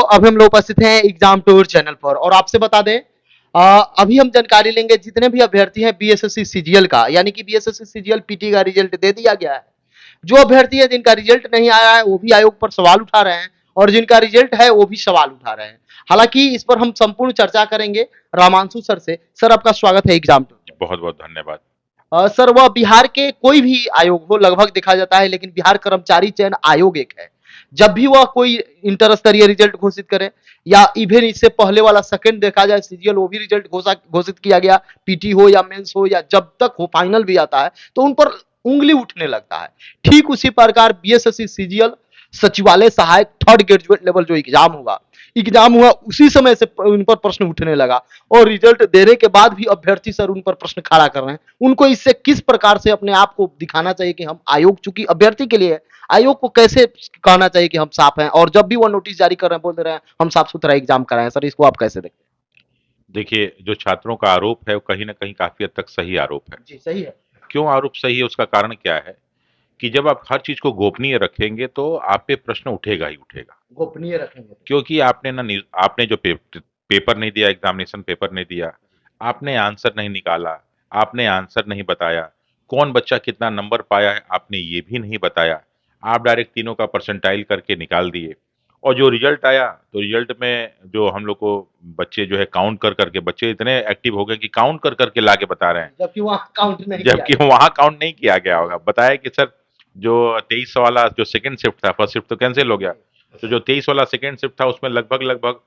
अभी हम लोग उपस्थित हैं एग्जाम टूर चैनल पर और आपसे बता दें अभी हम जानकारी लेंगे जितने भी अभ्यर्थी हैं बीएसएससी सीजीएल का, यानी कि बीएसएससी सीजीएल पीटी का रिजल्ट दे दिया गया है। जो अभ्यर्थी है जिनका रिजल्ट नहीं आया है वो भी आयोग पर सवाल उठा रहे हैं और जिनका रिजल्ट है वो भी सवाल उठा रहे हैं। हालांकि इस पर हम संपूर्ण चर्चा करेंगे रामांशु सर से। सर, आपका स्वागत है एग्जाम टूर। बहुत बहुत धन्यवाद। सर, वह बिहार के कोई भी आयोग हो लगभग देखा जाता है, लेकिन बिहार कर्मचारी चयन आयोग एक है। जब भी वह कोई इंटर स्तरीय रिजल्ट घोषित करे या इवन इससे पहले वाला सेकंड देखा जाए सीजीएल, वो भी रिजल्ट घोषित किया गया, पीटी हो या मेंस हो या जब तक हो फाइनल भी आता है तो उन पर उंगली उठने लगता है। ठीक उसी प्रकार बीएसएससी सीजीएल सचिवालय सहायक थर्ड ग्रेजुएट लेवल जो एग्जाम हुआ उसी समय से उन पर प्रश्न उठने लगा और रिजल्ट देने के बाद भी अभ्यर्थी सर उन पर प्रश्न खड़ा कर रहे हैं। उनको इससे किस प्रकार से अपने आप को दिखाना चाहिए कि हम आयोग, चूंकि अभ्यर्थी के लिए है, आयोग को कैसे कहना चाहिए कि हम साफ हैं, और जब भी वो नोटिस जारी कर रहे हैं बोल दे रहे हैं हम साफ सुथरा एग्जाम कराएं। सर, इसको आप कैसे देखते देखिए, जो छात्रों का आरोप है वो कहीं न कहीं काफ़ी हद तक सही आरोप है। हैं? जी, सही है। क्यों आरोप सही है, उसका कारण क्या है कि जब आप हर चीज़ को गोपनीय रखेंगे तो आप पे प्रश्न उठेगा ही उठेगा। गोपनीय रखेंगे तो। क्योंकि आपने जो पेपर नहीं दिया, एग्ज़ामिनेशन पेपर नहीं दिया, आपने आंसर नहीं निकाला, आपने आंसर नहीं बताया, कौन बच्चा कितना नंबर पाया है आपने ये भी नहीं बताया। आप डायरेक्ट तीनों का परसेंटाइल करके निकाल दिए और जो रिज़ल्ट आया, तो रिज़ल्ट में जो हम लोग को बच्चे जो है काउंट कर के बच्चे इतने एक्टिव हो गए कि काउंट कर के लाके बता रहे हैं। जबकि वहां काउंट नहीं जबकि किया वहाँ काउंट नहीं किया गया होगा। बताया कि सर जो 23 वाला जो सेकंड शिफ्ट था, फर्स्ट शिफ्ट तो कैंसिल हो गया। तो जो 23 वाला सेकंड शिफ्ट था उसमें लगभग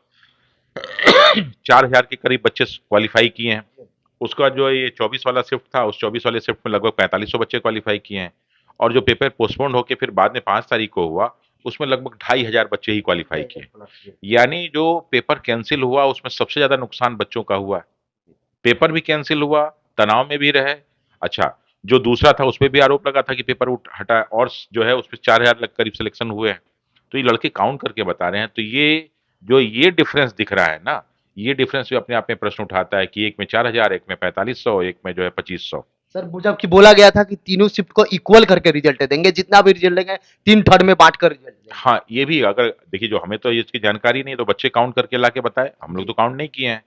4000 के करीब बच्चे क्वालिफाई किए हैं। उसका जो ये 24 वाला शिफ्ट था, उस 24 वाले शिफ्ट में लगभग 4500 बच्चे क्वालिफाई किए हैं। और जो पेपर पोस्टपोन्ड होके फिर बाद में 5 तारीख को हुआ, उसमें लगभग 2500 बच्चे ही क्वालिफाई किए। यानी जो पेपर कैंसिल हुआ उसमें सबसे ज़्यादा नुकसान बच्चों का हुआ। पेपर भी कैंसिल हुआ, तनाव में भी रहे। अच्छा, जो दूसरा था उसपे भी आरोप लगा था कि पेपर उठ हटा और जो है उसपे 4000 करीब सिलेक्शन हुए हैं। तो ये लड़के काउंट करके बता रहे हैं। तो ये डिफरेंस दिख रहा है ना, ये डिफरेंस भी अपने आप में प्रश्न उठाता है कि एक में 4000, एक में 4500, एक में जो है 2500। सर, वो जबकि बोला गया था कि तीनों शिफ्ट को इक्वल करके रिजल्ट देंगे, जितना भी रिजल्ट देंगे 3 थर्ड में बांट कर रिजल्ट देंगे। हाँ, ये भी अगर देखिए, जो हमें तो इसकी जानकारी नहीं है, तो बच्चे काउंट करके लाके बताए, हम लोग तो काउंट नहीं किए हैं।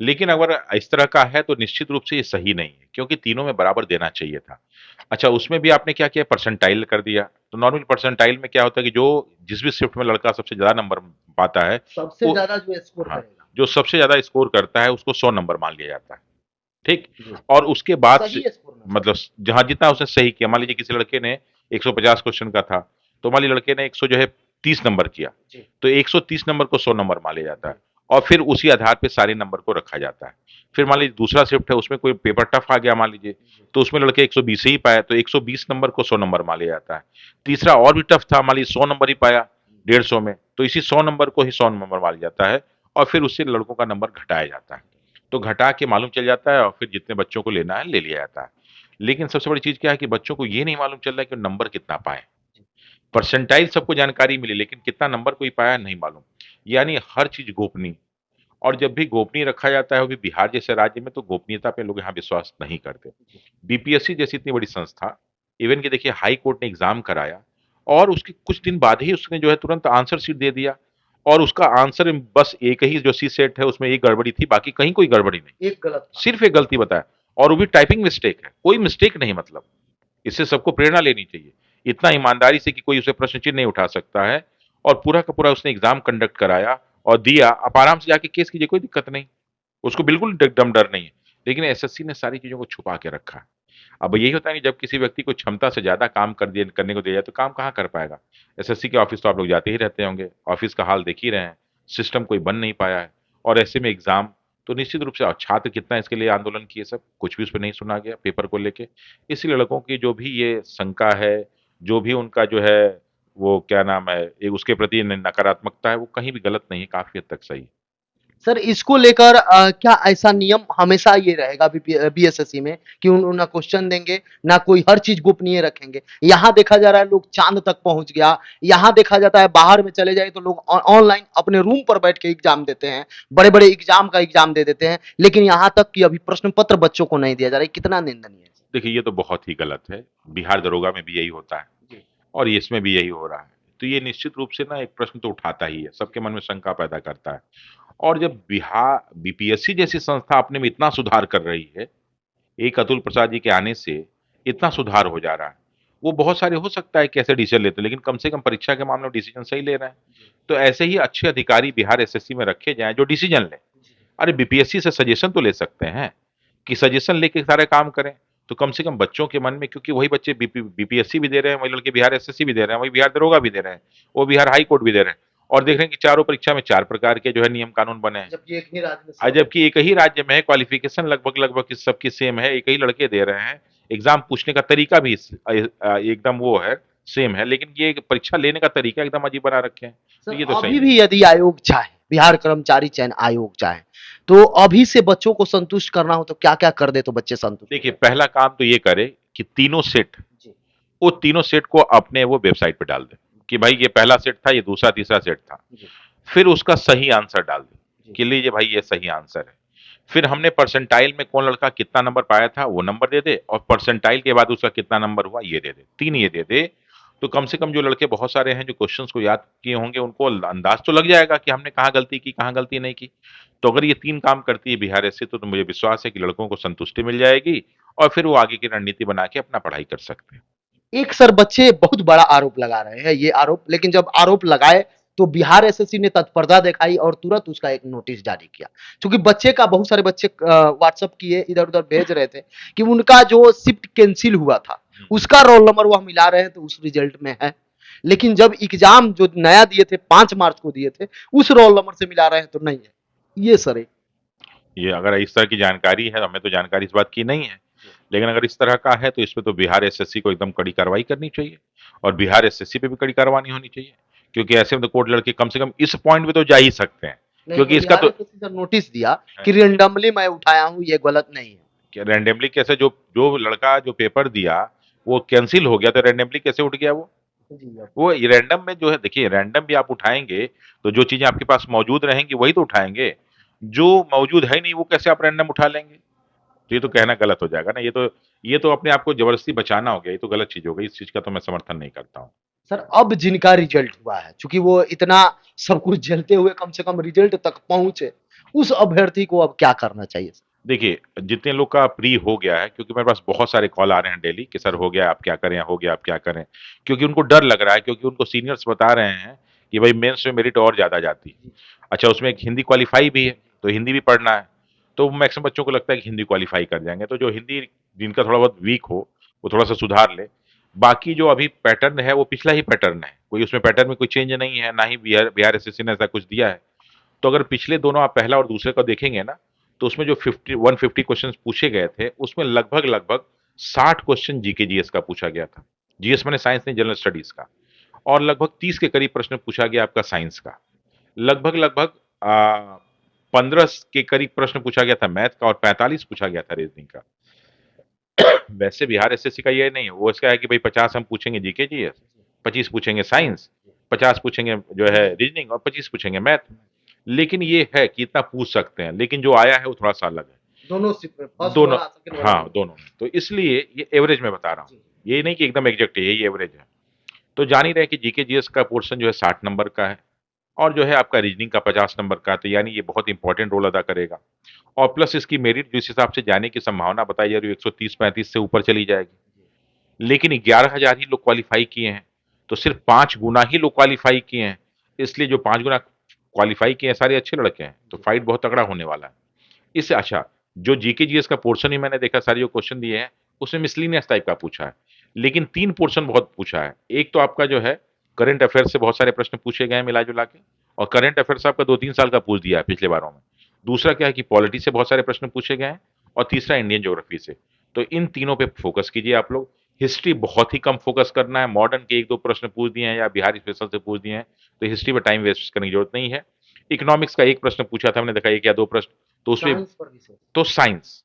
लेकिन अगर इस तरह का है तो निश्चित रूप से ये सही नहीं है, क्योंकि तीनों में बराबर देना चाहिए था। अच्छा, उसमें भी आपने क्या किया, परसेंटाइल कर दिया। तो नॉर्मल परसेंटाइल में क्या होता है कि जो जिस भी शिफ्ट में लड़का सबसे ज्यादा नंबर पाता है, सबसे वो ज्यादा जो स्कोर हाँ, करेगा, जो सबसे ज्यादा स्कोर करता है उसको 100 नंबर मान लिया जाता है। ठीक। जी, और उसके बाद सही से स्कोर में। मतलब जहां जितना उसने सही किया, मान लीजिए किसी लड़के ने 150 क्वेश्चन का था, तो मान लीजिए लड़के ने 100 जो है 30 नंबर किया, जी, तो 130 नंबर को 100 नंबर मान लिया जाता है और फिर उसी आधार पे सारे नंबर को रखा जाता है। फिर मान लीजिए दूसरा शिफ्ट है, उसमें कोई पेपर टफ आ गया मान लीजिए, तो उसमें लड़के 120 ही पाए, तो 120 नंबर को 100 नंबर मान लिया जाता है। तीसरा और भी टफ था, मान लीजिए 100 नंबर ही पाया 150 में, तो इसी 100 नंबर को ही 100 नंबर मान लिया जाता है और फिर उससे लड़कों का नंबर घटाया जाता है। तो घटा के मालूम चल जाता है और फिर जितने बच्चों को लेना है ले लिया जाता है। लेकिन सबसे बड़ी चीज़ क्या है कि बच्चों को ये नहीं मालूम चल रहा है कि नंबर कितना पाएँ। परसेंटाइल सबको जानकारी मिली, लेकिन कितना नंबर कोई पाया नहीं मालूम। यानी हर चीज़ गोपनीय। और जब भी गोपनीय रखा जाता है, वो भी बिहार जैसे राज्य में, तो गोपनीयता पे लोग यहाँ विश्वास नहीं करते। बीपीएससी जैसी इतनी बड़ी संस्था, इवन कि देखिए हाई कोर्ट ने एग्ज़ाम कराया और उसके कुछ दिन बाद ही उसने जो है तुरंत आंसर शीट दे दिया और उसका आंसर बस एक ही जो सी सेट है उसमें एक गड़बड़ी थी, बाकी कहीं कोई गड़बड़ी नहीं। एक गलत था। सिर्फ एक गलती बताया और वो भी टाइपिंग मिस्टेक है, कोई मिस्टेक नहीं मतलब। इससे सबको प्रेरणा लेनी चाहिए। इतना ईमानदारी से कि कोई उसे प्रश्न चिन्ह नहीं उठा सकता है और पूरा का पूरा उसने एग्ज़ाम कंडक्ट कराया और दिया। आप आराम से जाके केस कीजिए, कोई दिक्कत नहीं। उसको बिल्कुल दम डर नहीं है। लेकिन एसएससी ने सारी चीज़ों को छुपा के रखा है। अब यही होता है कि जब किसी व्यक्ति को क्षमता से ज़्यादा काम करने को दिया जाए, तो काम कहाँ कर पाएगा? एसएससी के ऑफ़िस तो आप लोग जाते ही रहते होंगे, ऑफ़िस का हाल देख ही रहे हैं, सिस्टम कोई बन नहीं पाया है और ऐसे में एग्ज़ाम, तो निश्चित रूप से छात्र कितना इसके लिए आंदोलन किए सब, कुछ भी उस पे नहीं सुना गया पेपर को लेके। इसीलिए लड़कों की जो भी ये शंका है, जो भी उनका जो है, वो क्या नाम है, एक उसके प्रति नकारात्मकता है, वो कहीं भी गलत नहीं है, काफ़ी हद तक सही है। सर, इसको लेकर क्या ऐसा नियम हमेशा ये रहेगा बीएसएससी में कि ना क्वेश्चन देंगे ना कोई, हर चीज गोपनीय रखेंगे? यहाँ देखा जा रहा है लोग चांद तक पहुंच गया, यहाँ देखा जाता है बाहर में चले जाए तो लोग ऑनलाइन अपने रूम पर बैठ के एग्जाम देते हैं, बड़े बड़े एग्जाम का एग्जाम दे देते हैं, लेकिन यहाँ तक कि अभी प्रश्न पत्र बच्चों को नहीं दिया जा रहा है। कितना निंदनीय है। देखिए, ये तो बहुत ही गलत है। बिहार दरोगा में भी यही होता है जी, और इसमें भी यही हो रहा है। तो ये निश्चित रूप से ना एक प्रश्न तो उठाता ही है, सबके मन में शंका पैदा करता है। और जब बिहार बीपीएससी जैसी संस्था अपने में इतना सुधार कर रही है, एक अतुल प्रसाद जी के आने से इतना सुधार हो जा रहा है। वो बहुत सारे हो सकता है कि ऐसे डिसीजन लेते हैं, लेकिन कम से कम परीक्षा के मामले में डिसीजन सही ले रहे हैं। तो ऐसे ही अच्छे अधिकारी बिहार एसएससी में रखे जाएँ जो डिसीजन लें। अरे बीपीएससी से सजेशन तो ले सकते हैं, कि सजेशन लेके सारे काम करें। तो कम से कम बच्चों के मन में, क्योंकि वही बच्चे बीपीएससी भी दे रहे हैं, वही लड़के बिहार एसएससी भी दे रहे हैं, वही बिहार दरोगा भी दे रहे हैं, वो बिहार हाई कोर्ट भी दे रहे हैं। और देख रहे हैं कि चारों परीक्षा में 4 प्रकार के जो है नियम कानून बने हैं। जबकि एक ही राज्य में सब जबकि एक ही राज्य में है, क्वालिफिकेशन लगभग सबकी सेम है, एक ही लड़के दे रहे हैं, एग्जाम पूछने का तरीका भी एकदम वो है, सेम है, लेकिन ये परीक्षा लेने का तरीका एकदम अजीब बना रखे हैं। तो सर, ये तो सही अभी नहीं। भी यदि आयोग चाहे, बिहार कर्मचारी चयन आयोग चाहे, तो अभी से बच्चों को संतुष्ट करना हो तो क्या क्या कर दे तो बच्चे संतुष्ट हो देखिए, पहला काम तो ये करे कि तीनों सेट, जी, वो तीनों सेट को अपने वो वेबसाइट पे डाल दे कि भाई ये पहला सेट था, ये दूसरा तीसरा सेट था। जी, फिर उसका सही आंसर डाल दे जी, कि लीजिए भाई ये सही आंसर है। फिर हमने परसेंटाइल में कौन लड़का कितना नंबर पाया था वो नंबर दे दे, और परसेंटाइल के बाद उसका कितना नंबर हुआ ये दे दे, 3 ये दे दे। तो कम से कम जो लड़के बहुत सारे हैं जो क्वेश्चंस को याद किए होंगे, उनको अंदाज तो लग जाएगा कि हमने कहाँ गलती की, कहाँ गलती नहीं की। तो अगर ये 3 काम करती है बिहार ऐसे, तो मुझे विश्वास है कि लड़कों को संतुष्टि मिल जाएगी, और फिर वो आगे की रणनीति बना के अपना पढ़ाई कर सकते हैं। एक सर बच्चे बहुत बड़ा आरोप लगा रहे हैं ये आरोप, लेकिन जब आरोप लगाए तो बिहार एसएससी ने तत्परता दिखाई और तुरंत उसका एक नोटिस जारी किया। क्योंकि बच्चे का बहुत सारे बच्चे व्हाट्सएप किए, इधर उधर भेज रहे थे कि उनका जो शिफ्ट कैंसिल हुआ था उसका रोल नंबर वह मिला रहे हैं तो उस रिजल्ट में है, लेकिन जब एग्जाम जो नया दिए थे 5 मार्च को दिए थे उस रोल नंबर से मिला रहे हैं तो नहीं है। ये सर एक ये अगर इस तरह की जानकारी है, हमें तो जानकारी इस बात की नहीं है, लेकिन अगर इस तरह का है तो इस पे तो बिहार एसएससी को एकदम कड़ी कार्रवाई करनी चाहिए, और बिहार एसएससी पे भी कड़ी कार्रवाई होनी चाहिए, क्योंकि ऐसे में तो कोर्ट लड़के कम से कम इस पॉइंट पे तो जा ही सकते हैं, नहीं, क्योंकि तो इसका बिहार तो एसएससी सर नोटिस दिया कि रेंडमली मैं उठाया हूँ, ये गलत नहीं है। रैंडमली कैसे, जो जो लड़का जो पेपर दिया वो कैंसिल हो गया, तो रैंडमली कैसे उठ गया वो? जी, अब वो रैंडम में जो है, देखिए रैंडम भी आप उठाएंगे तो जो चीजें आपके पास मौजूद रहेंगी वही तो उठाएंगे, जो मौजूद है नहीं वो कैसे आप रैंडम उठा लेंगे? तो ये तो कहना गलत हो जाएगा ना, ये तो अपने आप को जबरदस्ती बचाना हो गया, ये तो गलत चीज हो गई, इस चीज का तो मैं समर्थन नहीं करता हूँ। सर अब जिनका रिजल्ट हुआ है, चूंकि वो इतना सब कुछ झेलते हुए कम से कम रिजल्ट तक पहुंचे, उस अभ्यर्थी को अब क्या करना चाहिए सर? देखिए, जितने लोग का प्री हो गया है, क्योंकि मेरे पास बहुत सारे कॉल आ रहे हैं डेली कि सर हो गया आप क्या करें, हो गया आप क्या करें, क्योंकि उनको डर लग रहा है, क्योंकि उनको सीनियर्स बता रहे हैं कि भाई मेंस में मेरिट और ज्यादा जाती है। अच्छा, उसमें एक हिंदी क्वालिफाई भी है, तो हिंदी भी पढ़ना है, तो मैक्सिमम बच्चों को लगता है कि हिंदी क्वालिफाई कर जाएंगे, तो जो हिंदी जिनका थोड़ा बहुत वीक हो वो थोड़ा सा सुधार ले। बाकी जो अभी पैटर्न है वो पिछला ही पैटर्न है, कोई उसमें पैटर्न में कोई चेंज नहीं है, ना ही बिहार बिहार एसएससी ने ऐसा कुछ दिया है। तो अगर पिछले दोनों आप पहला और दूसरे का देखेंगे ना, तो उसमें जो 150 क्वेश्चन पूछे गए थे उसमें लगभग लगभग 60 क्वेश्चन जीके जीएस का पूछा गया था। जीएस मैंने साइंस नहीं, जनरल स्टडीज का। और लगभग 30 के करीब प्रश्न पूछा गया आपका साइंस का। लगभग लगभग 15 के करीब प्रश्न पूछा गया था मैथ का, और 45 पूछा गया था रीजनिंग का। वैसे बिहार एसएससी का ये नहीं है, वो इसका है कि भाई 50 हम पूछेंगे जीके जीएस, 25 पूछेंगे साइंस, 50 पूछेंगे जो है रीजनिंग, और 25 पूछेंगे मैथ। लेकिन ये है कि इतना पूछ सकते हैं, लेकिन जो आया है वो थोड़ा सा अलग है। दोनों फर्स्ट दोनों, वाला सेकंड वाला हाँ दोनों। दोनों। तो इसलिए ये एवरेज में बता रहा हूँ, ये नहीं कि एकदम एग्जैक्ट है, यही एवरेज है। तो जान ही रहे कि जीके जीएस का पोर्शन जो है 60 नंबर का है, और जो है आपका रीजनिंग का 50 नंबर का है, तो यानी ये बहुत इंपॉर्टेंट रोल अदा करेगा। और प्लस इसकी मेरिट जिस हिसाब से जाने की संभावना बताई जा रही है 130-35 से ऊपर चली जाएगी। लेकिन 11,000 ही लोग क्वालिफाई किए हैं, तो सिर्फ 5 गुना ही लोग क्वालिफाई किए हैं। इसलिए जो 5 गुना क्वालिफाई किए हैं सारे अच्छे लड़के हैं, तो फाइट बहुत तगड़ा होने वाला है। इससे अच्छा, जो जीके जीएस का पोर्शन ही मैंने देखा, सारे जो क्वेश्चन दिए हैं उसमें मिसलिनियस टाइप का पूछा है, लेकिन 3 पोर्शन बहुत पूछा है। एक तो आपका जो है करंट अफेयर्स से बहुत सारे प्रश्न पूछे गए हैं मिला जुला के, और करंट अफेयर्स आपका 2-3 साल का पूछ दिया है पिछले बारों में। दूसरा क्या है कि पॉलिटी से बहुत सारे प्रश्न पूछे गए हैं, और तीसरा इंडियन ज्योग्राफी से। तो इन तीनों पे फोकस कीजिए आप लोग। हिस्ट्री बहुत ही कम फोकस करना है, मॉडर्न के 1-2 प्रश्न पूछ दिए हैं या बिहार स्पेशल से पूछ दिए हैं, तो हिस्ट्री पे टाइम वेस्ट करने की जरूरत नहीं है। इकोनॉमिक्स का एक प्रश्न पूछा था, हमने देखा 1 या 2 प्रश्न, तो उसमें साइंस पर विशेष। तो साइंस,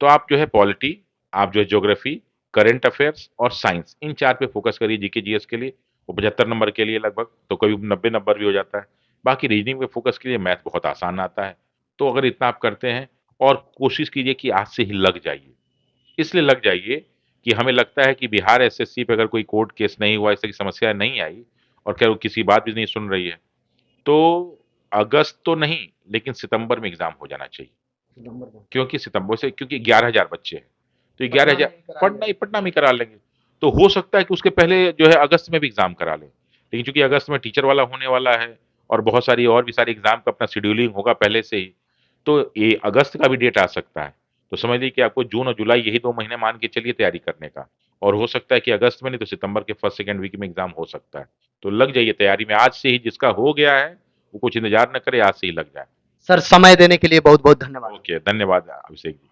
तो आप जो है पॉलिटी, आप जो है ज्योग्राफी, करंट अफेयर्स और साइंस, इन 4 पे फोकस करिए जीके जीएस के लिए। वो 75 नंबर के लिए लगभग, तो कभी 90 नंबर भी हो जाता है। बाकी रीजनिंग पे फोकस कीजिए, मैथ बहुत आसान आता है। तो अगर इतना आप करते हैं, और कोशिश कीजिए कि आज से ही लग जाइए। इसलिए लग जाइए कि हमें लगता है कि बिहार एसएससी पे अगर कोई कोर्ट केस नहीं हुआ, इस तरह की समस्या नहीं आई, और क्या वो किसी बात भी नहीं सुन रही है, तो अगस्त तो नहीं लेकिन सितंबर में एग्जाम हो जाना चाहिए। क्योंकि सितंबर से, क्योंकि 11,000 बच्चे हैं, तो 11,000 पटना में ही करा लेंगे। तो हो सकता है कि उसके पहले जो है अगस्त में भी एग्जाम करा लें, लेकिन चूंकि अगस्त में टीचर वाला होने वाला है और बहुत सारी और भी सारी एग्जाम का अपना शेड्यूलिंग होगा पहले से ही, तो ये अगस्त का भी डेट आ सकता है। तो समझ लीजिए कि आपको जून और जुलाई यही 2 महीने मान के चलिए तैयारी करने का, और हो सकता है कि अगस्त में नहीं तो सितंबर के फर्स्ट सेकेंड वीक में एग्जाम हो सकता है। तो लग जाइए तैयारी में आज से ही, जिसका हो गया है वो कुछ इंतजार न करे, आज से ही लग जाए। सर समय देने के लिए बहुत बहुत धन्यवाद। ओके, धन्यवाद अभिषेक जी।